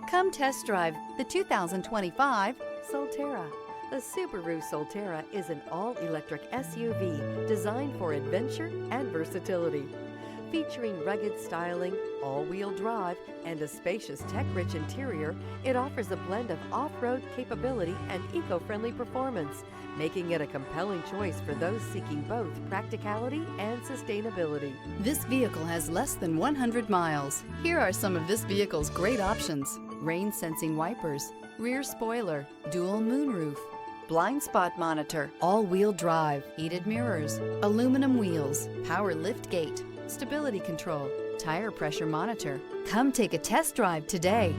Come test drive the 2025 Solterra. The Subaru Solterra is an all-electric SUV designed for adventure and versatility. Featuring rugged styling, all-wheel drive, and a spacious tech-rich interior, it offers a blend of off-road capability and eco-friendly performance, making it a compelling choice for those seeking both practicality and sustainability. This vehicle has less than 100 miles. Here are some of this vehicle's great options: rain-sensing wipers, rear spoiler, dual moonroof, blind spot monitor, all-wheel drive, heated mirrors, aluminum wheels, power lift gate, stability control, tire pressure monitor. Come take a test drive today.